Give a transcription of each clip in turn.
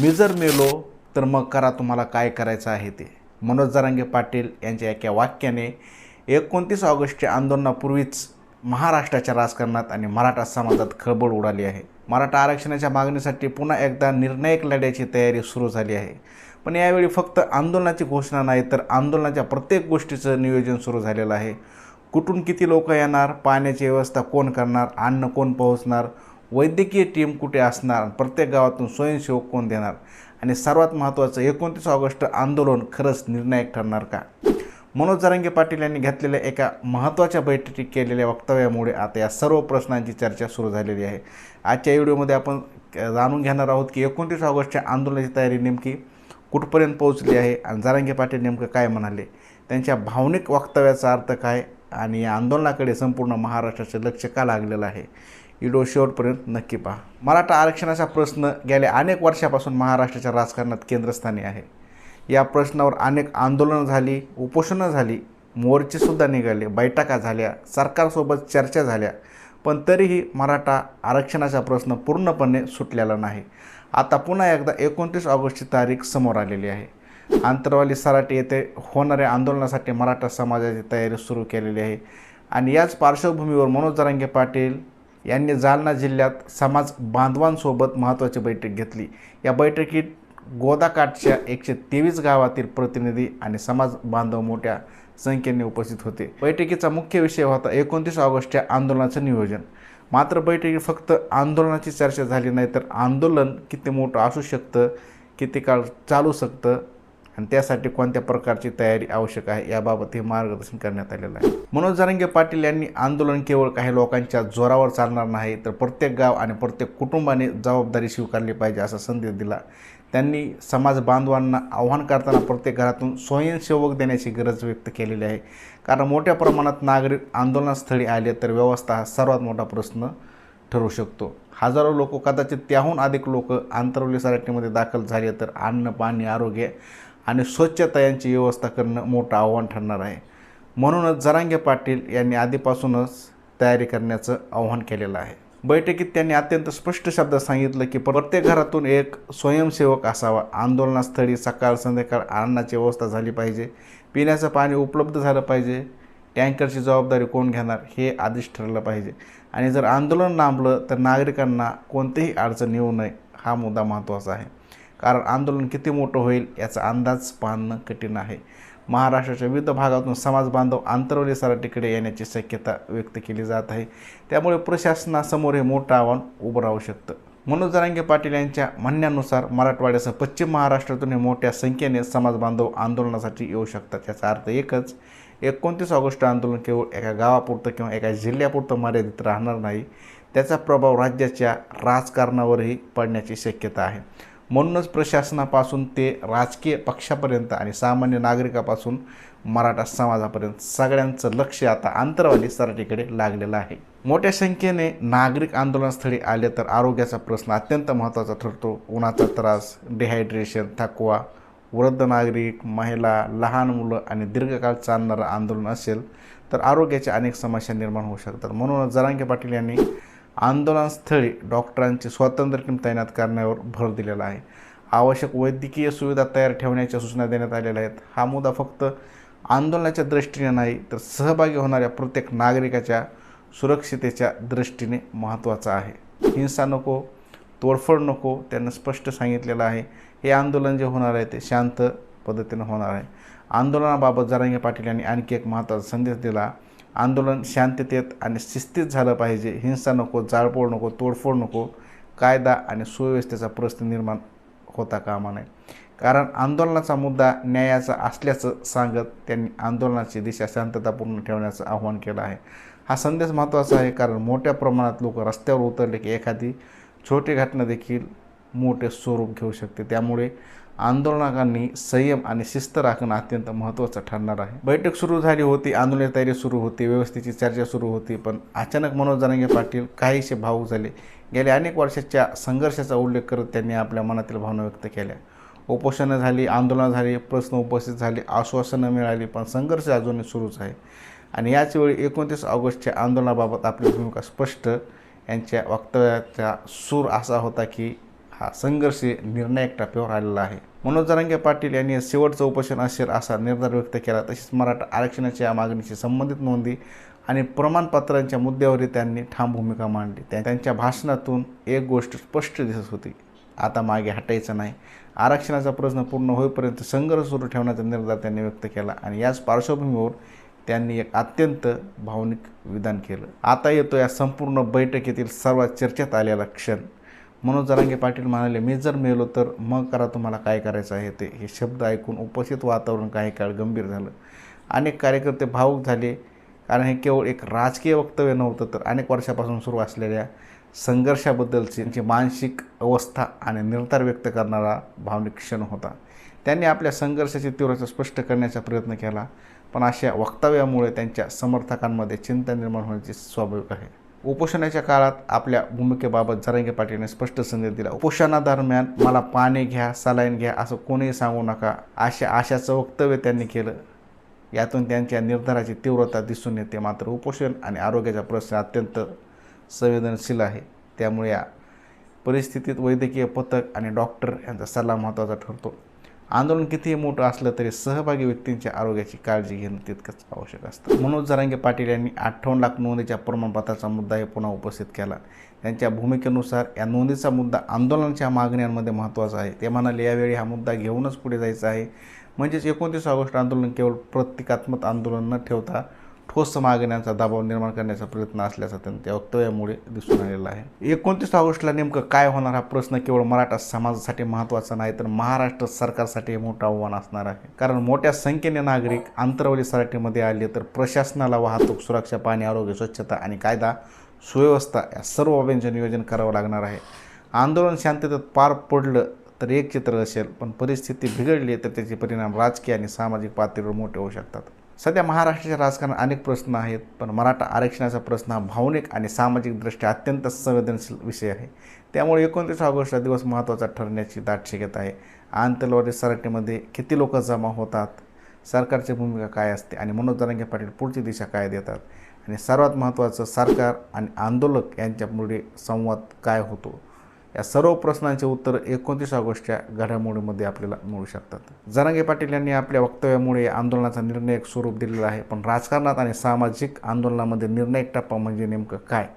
मी जर मेलो तर मग करा तुम्हाला काय करायचं आहे ते. मनोज जरांगे पाटील यांच्या एका वाक्याने 29 ऑगस्टच्या आंदोलनापूर्वीच महाराष्ट्राच्या राजकारणात आणि मराठा समाजात खळबळ उडाली आहे. मराठा आरक्षणाच्या मागणीसाठी पुन्हा एकदा निर्णायक लढ्याची तयारी सुरू झाली आहे. पण यावेळी फक्त आंदोलनाची घोषणा नाही तर आंदोलनाच्या प्रत्येक गोष्टीचं नियोजन सुरू झालेलं आहे. कुठून किती लोक येणार, पाण्याची व्यवस्था कोण करणार, अन्न कोण पोहोचणार, वैद्यकीय टीम कुठे असणार, प्रत्येक गावातून स्वयंसेवक कोण देणार आणि सर्वात महत्त्वाचं 29 ऑगस्ट आंदोलन खरंच निर्णायक ठरणार का? मनोज जरांगे पाटील यांनी घेतलेल्या एका महत्त्वाच्या बैठकीत केलेल्या वक्तव्यामुळे आता या सर्व प्रश्नांची चर्चा सुरू झालेली आहे. आजच्या व्हिडिओमध्ये आपण जाणून घेणार आहोत की 29 ऑगस्टच्या आंदोलनाची तयारी नेमकी कुठपर्यंत पोहोचली आहे आणि जरांगे पाटील नेमकं काय म्हणाले, त्यांच्या भावनिक वक्तव्याचा अर्थ काय आणि या आंदोलनाकडे संपूर्ण महाराष्ट्राचे लक्ष का लागलेलं आहे. व्हिडिओ शेवटपर्यंत नक्की पहा. मराठा आरक्षणाचा प्रश्न गेल्या अनेक वर्षापासून महाराष्ट्राच्या राजकारणात केंद्रस्थानी आहे. या प्रश्नावर अनेक आंदोलनं झाली, उपोषणं झाली, मोर्चेसुद्धा निघाले, बैठका झाल्या, सरकारसोबत चर्चा झाल्या, पण तरीही मराठा आरक्षणाचा प्रश्न पूर्णपणे सुटलेला नाही. आता पुन्हा एकदा 29 ऑगस्टची तारीख समोर आलेली आहे. आंतरवाली सराटी येथे होणाऱ्या आंदोलनासाठी मराठा समाजाची तयारी सुरू केलेली आहे आणि याच पार्श्वभूमीवर मनोज जरांगे पाटील यांनी जालना जिल्ह्यात समाज बांधवांसोबत महत्त्वाची बैठक घेतली. या बैठकीत गोदाकाठच्या 123 गावातील प्रतिनिधी आणि समाज बांधव मोठ्या संख्येने उपस्थित होते. बैठकीचा मुख्य विषय होता 29 ऑगस्टच्या आंदोलनाचं नियोजन. मात्र बैठकीत फक्त आंदोलनाची चर्चा झाली नाही तर आंदोलन किती मोठं असू शकतं, किती काळ चालू शकतं आणि त्यासाठी कोणत्या प्रकारची तयारी आवश्यक आहे याबाबत हे मार्गदर्शन करण्यात आलेलं आहे. मनोज जरांगे पाटील यांनी आंदोलन केवळ काही लोकांच्या जोरावर चालणार नाही तर प्रत्येक गाव आणि प्रत्येक कुटुंबाने जबाबदारी स्वीकारली पाहिजे असा संदेश दिला. त्यांनी समाज बांधवांना आव्हान करताना प्रत्येक घरातून स्वयंसेवक देण्याची गरज व्यक्त केलेली आहे. कारण मोठ्या प्रमाणात नागरिक आंदोलनस्थळी आले तर व्यवस्था हा सर्वात मोठा प्रश्न ठरू शकतो. हजारो लोक, कदाचित त्याहून अधिक लोक आंतरवली सराटीमध्ये दाखल झाले तर अन्न, पाणी, आरोग्य आणि स्वच्छता यांची व्यवस्था करणं मोठं आव्हान ठरणार आहे. म्हणूनच जरांगे पाटील यांनी आधीपासूनच तयारी करण्याचं आव्हान केलेलं आहे. बैठकीत त्यांनी अत्यंत स्पष्ट शब्दात सांगितलं की प्रत्येक घरातून एक स्वयंसेवक असावा. आंदोलनास्थळी सकाळ संध्याकाळ अन्नाची व्यवस्था झाली पाहिजे, पिण्याचं पाणी उपलब्ध झालं पाहिजे, टँकरची जबाबदारी कोण घेणार हे आधीच ठरलं पाहिजे आणि जर आंदोलन लांबलं तर नागरिकांना कोणतीही अडचण येऊ नये हा मुद्दा महत्त्वाचा आहे. कारण आंदोलन किती मोठं होईल याचा अंदाज पाहणं कठीण आहे. महाराष्ट्राच्या विविध भागातून समाज बांधव आंतरवली सराटीकडे येण्याची शक्यता व्यक्त केली जात आहे. त्यामुळे प्रशासनासमोर हे मोठं आव्हान उभं राहू शकतं. मनोज जरांगे पाटील यांच्या म्हणण्यानुसार मराठवाड्यासह पश्चिम महाराष्ट्रातून मोठ्या संख्येने समाज बांधव आंदोलनासाठी येऊ शकतात. याचा अर्थ एकच, 29 ऑगस्ट आंदोलन केवळ एका गावापुरतं किंवा एका जिल्ह्यापुरतं मर्यादित राहणार नाही. त्याचा प्रभाव राज्याच्या राजकारणावरही पडण्याची शक्यता आहे. म्हणूनच प्रशासनापासून ते राजकीय पक्षापर्यंत आणि सामान्य नागरिकापासून मराठा समाजापर्यंत सगळ्यांचं लक्ष आता आंतरवाली सराटीकडे लागलेलं आहे. मोठ्या संख्येने नागरिक आंदोलनस्थळी आले तर आरोग्याचा प्रश्न अत्यंत महत्त्वाचा ठरतो. उन्हाचा त्रास, डिहायड्रेशन, थकवा, वृद्ध नागरिक, महिला, लहान मुलं आणि दीर्घकाळ चालणारं आंदोलन असेल तर आरोग्याच्या अनेक समस्या निर्माण होऊ शकतात. म्हणूनच जरांगे पाटील यांनी आंदोलनस्थळी डॉक्टरांची स्वतंत्र टीम तैनात करण्यावर भर दिलेला आहे. आवश्यक वैद्यकीय सुविधा तयार ठेवण्याच्या सूचना देण्यात आलेल्या आहेत. हा मुद्दा फक्त आंदोलनाच्या दृष्टीने नाही तर सहभागी होणाऱ्या प्रत्येक नागरिकाच्या सुरक्षितेच्या दृष्टीने महत्त्वाचा आहे. हिंसा नको, तोडफोड नको, त्यांना स्पष्ट सांगितलेलं आहे. हे आंदोलन जे होणार आहे ते शांत पद्धतीनं होणार आहे. आंदोलनाबाबत जरांगे पाटील यांनी आणखी एक महत्त्वाचा संदेश दिला. आंदोलन शांततेत आणि शिस्तीत झालं पाहिजे. हिंसा नको, जाळपोळ नको, तोडफोड नको, कायदा आणि सुव्यवस्थेचा प्रश्न निर्माण होता कामा नये. कारण आंदोलनाचा मुद्दा न्यायाचा असल्याचं सांगत त्यांनी आंदोलनाची दिशा शांततापूर्ण ठेवण्याचं आवाहन केलं आहे. हा संदेश महत्त्वाचा आहे कारण मोठ्या प्रमाणात लोक रस्त्यावर उतरले की एखादी छोटी घटना देखील मोठे स्वरूप घेऊ शकते. त्यामुळे आंदोलकांनी संयम आणि शिस्त राखणं अत्यंत महत्त्वाचं ठरणार आहे. बैठक सुरू झाली होती, आंदोलनाची तयारी सुरू होती, व्यवस्थेची चर्चा सुरू होती, पण अचानक मनोज जरांगे पाटील काहीसे भावूक झाले. गेल्या अनेक वर्षाच्या संघर्षाचा उल्लेख करत त्यांनी आपल्या मनातील भावना व्यक्त केल्या. उपोषणं झाली, आंदोलनं झाली, प्रश्न उपस्थित झाले, आश्वासनं मिळाली, पण संघर्ष अजूनही सुरूच आहे. आणि याचवेळी 29 ऑगस्टच्या आंदोलनाबाबत आपली भूमिका स्पष्ट. यांच्या वक्तव्याचा सूर असा होता की हा संघर्ष निर्णायक टप्प्यावर आलेला आहे. मनोज जरांगे पाटील यांनी शेवटचं उपोषण असेल असा निर्धार व्यक्त केला. तसेच मराठा आरक्षणाच्या या मागणीशी संबंधित नोंदी आणि प्रमाणपत्रांच्या मुद्द्यावरही त्यांनी ठाम भूमिका मांडली. त्यांच्या भाषणातून एक गोष्ट स्पष्ट दिसत होती, आता मागे हटायचं नाही. आरक्षणाचा प्रश्न पूर्ण होईपर्यंत संघर्ष सुरू ठेवण्याचा निर्धार त्यांनी व्यक्त केला आणि याच पार्श्वभूमीवर त्यांनी एक अत्यंत भावनिक विधान केलं. आता येतो या संपूर्ण बैठकीतील सर्वात चर्चेत आलेला क्षण. मनोज जरांगे पाटील म्हणाले, मी जर मेलो तर मग करा तुम्हाला काय करायचं आहे ते. हे शब्द ऐकून उपस्थित वातावरण काही काळ गंभीर झालं. अनेक कार्यकर्ते भावुक झाले, कारण हे केवळ एक राजकीय वक्तव्य नव्हतं, तर अनेक वर्षापासून सुरू असलेल्या संघर्षाबद्दलची त्यांची मानसिक अवस्था आणि निर्धार व्यक्त करणारा भावनिक क्षण होता. त्यांनी आपल्या संघर्षाची तीव्रता स्पष्ट करण्याचा प्रयत्न केला, पण अशा वक्तव्यामुळे त्यांच्या समर्थकांमध्ये चिंता निर्माण होण्याची स्वाभाविक आहे. उपोषणाच्या काळात आपल्या भूमिकेबाबत जरांगे पाटीलने स्पष्ट संदेश दिला. उपोषणादरम्यान मला पाणी घ्या, सलाईन घ्या असं कोणीही सांगू नका, आशाचं वक्तव्य त्यांनी केलं. यातून त्यांच्या निर्धाराची तीव्रता दिसून येते. मात्र उपोषण आणि आरोग्याचा प्रश्न अत्यंत संवेदनशील आहे. त्यामुळे या परिस्थितीत वैद्यकीय पथक आणि डॉक्टर यांचा सल्ला महत्त्वाचा ठरतो. आंदोलन कितीही मोठं असलं तरी सहभागी व्यक्तींच्या आरोग्याची काळजी घेणं तितकंच आवश्यक असतं. मनोज जरांगे पाटील यांनी 58 लाख नोंदीच्या प्रमाणपत्राचा मुद्दाही पुन्हा उपस्थित केला. त्यांच्या भूमिकेनुसार या नोंदीचा मुद्दा आंदोलनाच्या मागण्यांमध्ये महत्त्वाचा आहे. ते म्हणाले, यावेळी हा मुद्दा घेऊनच पुढे जायचा आहे. म्हणजेच 29 ऑगस्ट आंदोलन केवळ प्रतिकात्मक आंदोलन न ठेवता ठोस मागण्यांचा दबाव निर्माण करण्याचा प्रयत्न असल्याचा त्यांच्या वक्तव्यामुळे दिसून आलेला आहे. 29 ऑगस्टला नेमकं काय होणार हा प्रश्न केवळ मराठा समाजासाठी महत्त्वाचा नाही, तर महाराष्ट्र सरकारसाठी मोठं आव्हान असणार आहे. कारण मोठ्या संख्येने नागरिक आंतरवली सराटीमध्ये आले तर प्रशासनाला वाहतूक, सुरक्षा, पाणी, आरोग्य, स्वच्छता आणि कायदा सुव्यवस्था या सर्व बाबींचे नियोजन करावं लागणार आहे. आंदोलन शांततेत पार पडलं तर एक चित्र असेल, पण परिस्थिती बिघडली तर त्याचे परिणाम राजकीय आणि सामाजिक पातळीवर मोठे होऊ शकतात. सध्या महाराष्ट्राच्या राजकारणात अनेक प्रश्न आहेत, पण मराठा आरक्षणाचा प्रश्न हा भावनिक आणि सामाजिकदृष्ट्या अत्यंत संवेदनशील विषय आहे. त्यामुळे 29 ऑगस्टचा दिवस महत्त्वाचा ठरण्याची दाट शक्यता आहे. आंतरवादी सराटीमध्ये किती लोक जमा होतात, सरकारची भूमिका काय असते आणि मनोज जरांगे पाटील पुढची दिशा काय देतात, आणि सर्वात महत्त्वाचं सरकार आणि आंदोलक यांच्यापुढे संवाद काय होतो, या सर्व प्रश्नांचे उत्तर 29 ऑगस्टच्या घडामोडीमध्ये आपल्याला मिळू शकतात. जरांगे पाटील यांनी आपल्या वक्तव्यामुळे आंदोलनाचा निर्णायक स्वरूप दिलेलं आहे. पण राजकारणात आणि सामाजिक आंदोलनामध्ये निर्णायक टप्पा म्हणजे नेमकं काय,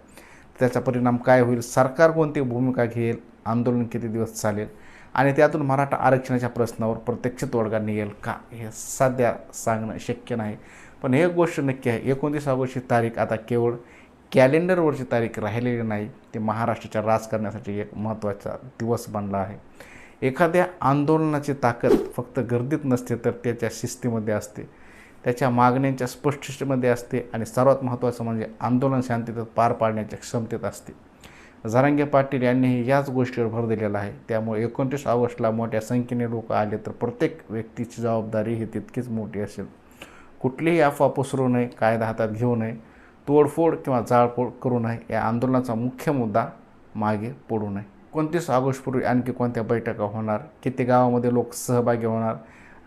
त्याचा परिणाम काय होईल, सरकार कोणती भूमिका घेईल, आंदोलन किती दिवस चालेल आणि त्यातून मराठा आरक्षणाच्या प्रश्नावर प्रत्यक्ष तोडगा निघेल का, हे सध्या सांगणं शक्य नाही. पण एक गोष्ट नक्की आहे, 29 ऑगस्टची तारीख आता केवळ कॅलेंडरवरची तारीख राहिलेली नाही, ते महाराष्ट्राच्या राजकारणासाठी एक महत्त्वाचा दिवस बनला आहे. एखाद्या आंदोलनाची ताकद फक्त गर्दीत नसते, तर त्याच्या शिस्तीमध्ये असते, त्याच्या मागण्यांच्या स्पष्टतेमध्ये असते आणि सर्वात महत्त्वाचं म्हणजे आंदोलन शांततेत पार पाडण्याच्या क्षमतेत असते. जरांगे पाटील यांनीही याच गोष्टीवर भर दिलेला आहे. त्यामुळे 29 ऑगस्टला मोठ्या संख्येने लोक आले तर प्रत्येक व्यक्तीची जबाबदारी ही तितकीच मोठी असेल. कुठलीही अफवा पसरू नये, कायदा हातात घेऊ नये, तोडफोड किंवा जाळपोळ करू नये, या आंदोलनाचा मुख्य मुद्दा मागे पडू नये. 29 ऑगस्टपूर्वी आणखी कोणत्या बैठका होणार, किती गावामध्ये लोक सहभागी होणार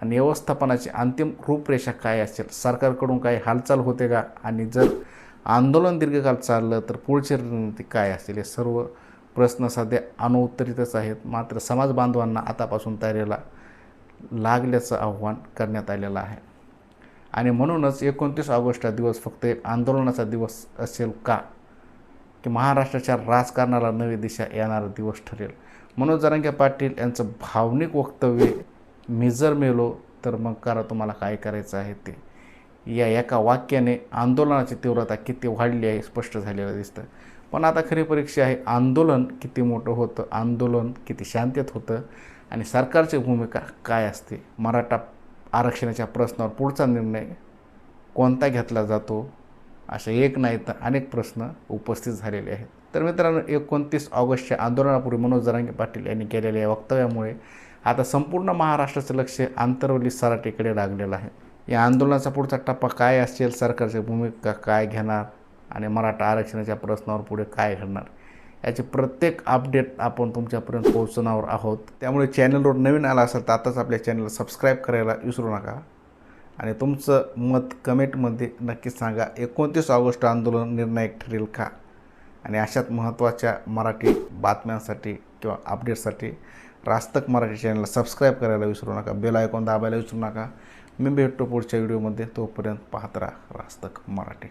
आणि व्यवस्थापनाची अंतिम रूपरेषा काय असेल, सरकारकडून काही हालचाल होते का, आणि जर आंदोलन दीर्घकाळ चाललं तर पुढची रणनीती काय असेल, हे सर्व प्रश्न सध्या अनउत्तरितच आहेत. मात्र समाज बांधवांना आतापासून तयारीला लागल्याचं आव्हान करण्यात आलेलं आहे. आणि म्हणूनच 29 ऑगस्टचा दिवस फक्त एक आंदोलनाचा दिवस असेल का, की महाराष्ट्राच्या राजकारणाला नवी दिशा येणारा दिवस ठरेल. मनोज जरांगे पाटील यांचं भावनिक वक्तव्य, मी जर मेलो तर मग करा तुम्हाला काय करायचं आहे ते, या एका वाक्याने आंदोलनाची तीव्रता किती वाढली आहे स्पष्ट झालेलं दिसतं. पण आता खरी परीक्षा आहे, आंदोलन किती मोठं होतं, आंदोलन किती शांततेत होतं आणि सरकारची भूमिका काय असते, मराठा आरक्षणाच्या प्रश्नावर पुढचा निर्णय कोणता घेतला जातो, असे एक नाही तर अनेक प्रश्न उपस्थित झालेले आहेत. तर मित्रांनो, 29 ऑगस्टच्या आंदोलनापूर्वी मनोज जरांगे पाटील यांनी केलेल्या या वक्तव्यामुळे आता संपूर्ण महाराष्ट्राचं लक्ष आंतरवली सराटीकडे लागलेलं आहे. या आंदोलनाचा पुढचा टप्पा काय असेल, सरकारची भूमिका काय घेणार आणि मराठा आरक्षणाच्या प्रश्नावर पुढे काय घडणार, याचे प्रत्येक अपडेट आपण तुमच्यापर्यंत पोहोचवणार आहोत. त्यामुळे चॅनलवर नवीन आला असेल तर आताच आपल्या चॅनलला सबस्क्राईब करायला विसरू नका आणि तुमचं मत कमेंटमध्ये नक्कीच सांगा. 29 ऑगस्ट आंदोलन निर्णायक ठरेल का, आणि अशाच महत्त्वाच्या मराठी बातम्यांसाठी किंवा अपडेटसाठी रास्तक मराठी चॅनलला सबस्क्राईब करायला विसरू नका, बेल आयकॉन दाबायला विसरू नका. मी भेटतो पुढच्या व्हिडिओमध्ये. तोपर्यंत पाहत राहा रास्तक मराठी.